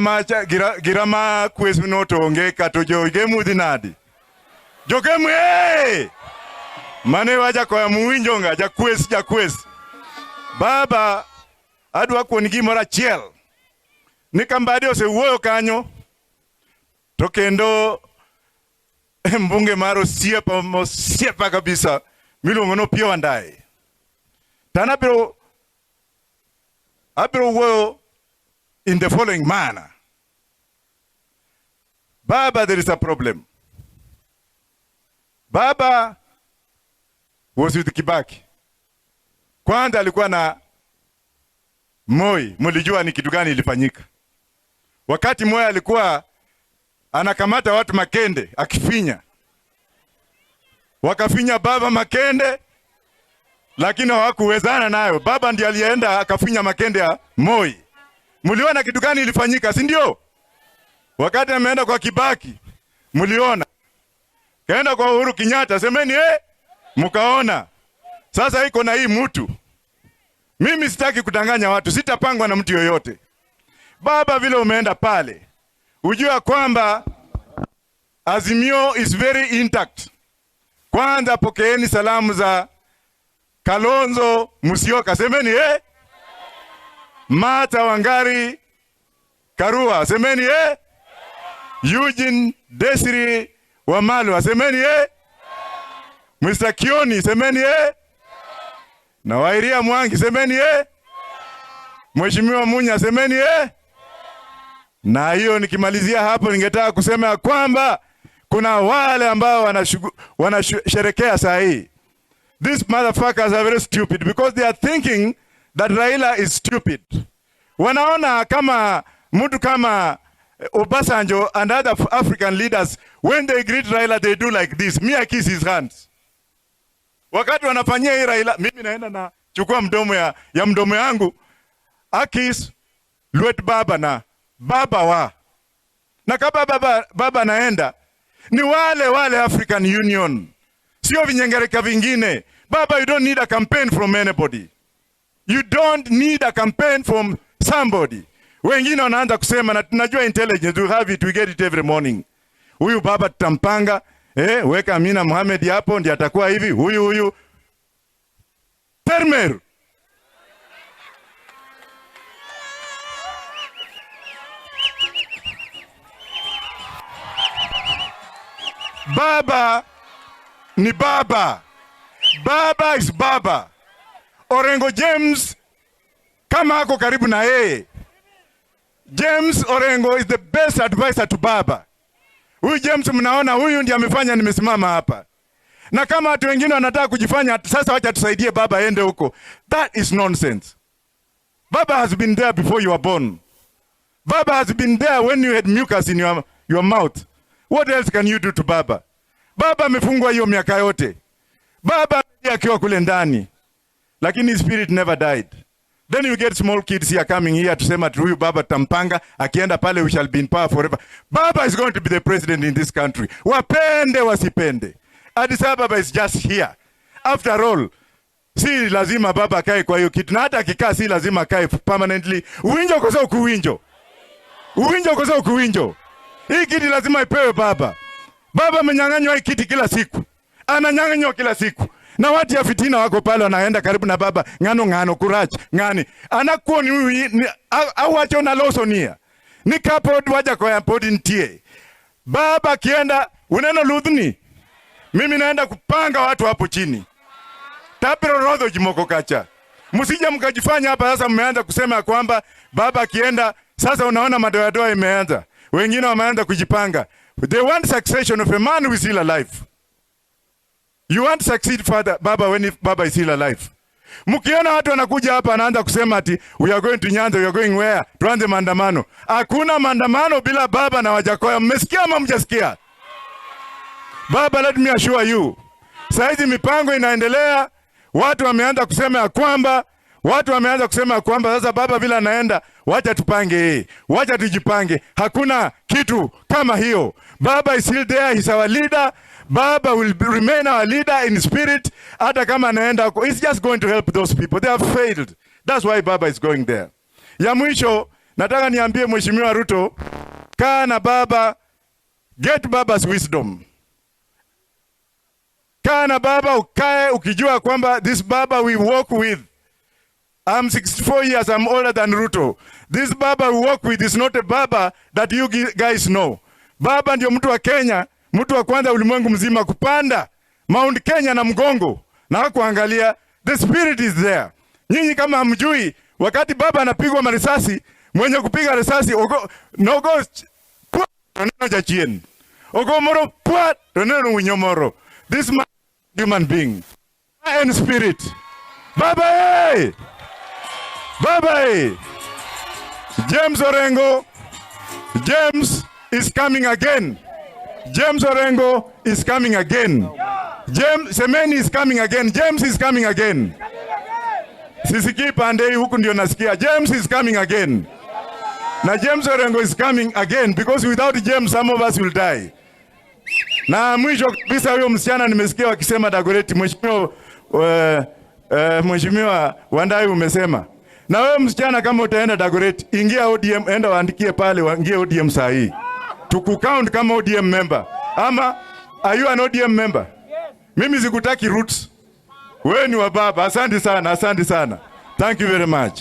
Macha girama kwes notonge katojo igemu dinadi. Jogemu mane Wajackoyah muwinjonga jakwes. Baba adwa kuon gimoro achiel. Ni kambadi osewuoyo kanyo to kendo mbunge maro osiepa kabisa miluongo no Pio Wandayi. Tana abiro wuoyo in the following manner. Baba, there is a problem. Baba was with Kibaki. Kwanza alikuwa na Moi, mulijua ni kitu gani ilifanyika. Wakati Moi alikuwa anakamata watu Makende akifinya. Wakafinya baba Makende, lakini hawakuwezana nayo. Baba ndiye alienda akafinya Makende ya Moi. Muliona kitu gani ilifanyika, si ndio? Wakati ameenda kwa Kibaki, muliona. Kaenda kwa Uhuru Kenyatta, semeni mkaona. Sasa iko na hii mtu. Mimi sitaki kudanganya watu, sitapangwa na mtu yoyote. Baba, vile umeenda pale, ujua kwamba Azimio is very intact. Kwanza pokeeni salamu za Kalonzo Musyoka, semeni Martha Wangari Karua, semeni Eugene Desiri Wamalwa, semeni Mr. Kioni, semeni na Wairia Mwangi, semeni Mheshimiwa Munya, semeni Na hiyo nikimalizia hapo, ningetaka kusema ya kwamba kuna wale ambao wanasherekea saa hii. These motherfuckers are very stupid because they are thinking that Raila is stupid. Wanaona kama mtu kama Obasanjo and other African leaders, when they greet Raila, they do like this. Me, I kiss his hands. Wakati wanafanyia hii Raila, mimi naenda na chukua mdomo ya mdomo yangu, akis luet baba na baba wa. Na kama baba naenda, ni wale African Union. Sio vinyengereka vingine. Baba, you don't need a campaign from anybody. You don't need a campaign from somebody. Wengine wanaanza kusema na tunajua intelligence, we have it, we get it every morning. Huyu baba tutampanga, weka Amina Mohamed hapo ndiye atakuwa hivi, huyu. Termer. Baba ni baba. Baba is baba. Orengo James kama ako karibu na yeye. James Orengo is the best advisor to baba. Huyu James mnaona, huyu ndiye amefanya nimesimama hapa. Na kama watu wengine wanataka kujifanya sasa wacha tusaidie baba aende huko. That is nonsense. Baba has been there before you were born. Baba has been there when you had mucus in your mouth. What else can you do to baba? Baba amefungwa hiyo miaka yote. Baba akiwa kule ndani. Lakini his spirit never died. Then you get small kids here coming here to say huyu baba tampanga, akienda pale we shall be in power forever. Baba is going to be the president in this country. Wapende wasipende. Addis Ababa is just here. After all, si lazima baba akae kwa hiyo kitu. Na hata akikaa si lazima akae permanently. Uwinjo kosa ukuwinjo. Uwinjo kosa ukuwinjo. Hii kiti lazima ipewe baba. Baba amenyang'anywa hii kiti kila siku. Ananyang'anywa kila siku. Na watu ya fitina wako pale wanaenda karibu na baba ngano kurach ngani anakuoni au wacho na losonia ni kapod Wajackoyah podi ntie baba kienda uneno ludhni mimi naenda kupanga watu hapo chini tapiro rodho jimoko kacha msije mkajifanya hapa sasa mmeanza kusema kwamba baba kienda sasa unaona madoadoa imeanza wengine wameanza kujipanga. They want succession of a man who is still alive. You want to succeed father baba when baba is still alive. Mkiona watu wanakuja hapa anaanza kusema ati we are going to Nyanza, we are going where? Tuanze maandamano. Hakuna maandamano bila baba na Wajackoyah. Mmesikia ama mjasikia? Baba, let me assure you. Saizi mipango inaendelea. Watu wameanza kusema ya kwamba sasa baba vile anaenda, wacha tupange, wacha tujipange. Hakuna kitu kama hiyo. Baba is still there, he's our leader. Baba will remain our leader in spirit. Hata kama anaenda, it's just going to help those people. They have failed. That's why Baba is going there. Ya mwisho, Nataka niambie Mheshimiwa Ruto, kaa na baba, get baba's wisdom. Kaa na baba, ukae ukijua kwamba this baba we walk with. I'm 64 years, I'm older than Ruto. This baba we walk with is not a baba that you guys know. Baba ndio mtu wa Kenya, mtu wa kwanza ulimwengu mzima kupanda Mount Kenya na mgongo na kuangalia. The spirit is there. Nyinyi kama hamjui, wakati baba anapigwa marisasi, mwenye kupiga risasi nogo neno cha chien. Ogo moro pwa neno winyomoro. This man human being and spirit. Baba hey! Baba hey! James Orengo, James is coming again. James Orengo is coming again. James Semeni is coming again. James is coming again. Sisiki pande huku ndio nasikia. James is coming again. Na James Orengo is coming again because without James some of us will die. Na mwisho kabisa huyo msichana nimesikia wakisema Dagoretti, Mheshimiwa Wandai umesema. Na wewe msichana kama utaenda Dagoretti, ingia ODM, enda waandikie pale, waingie ODM saa hii. Tukucount kama ODM member. Ama are you an ODM member? Yes. Mimi sikutaki roots. Wewe ni wa baba. Asante sana, asante sana. Thank you very much.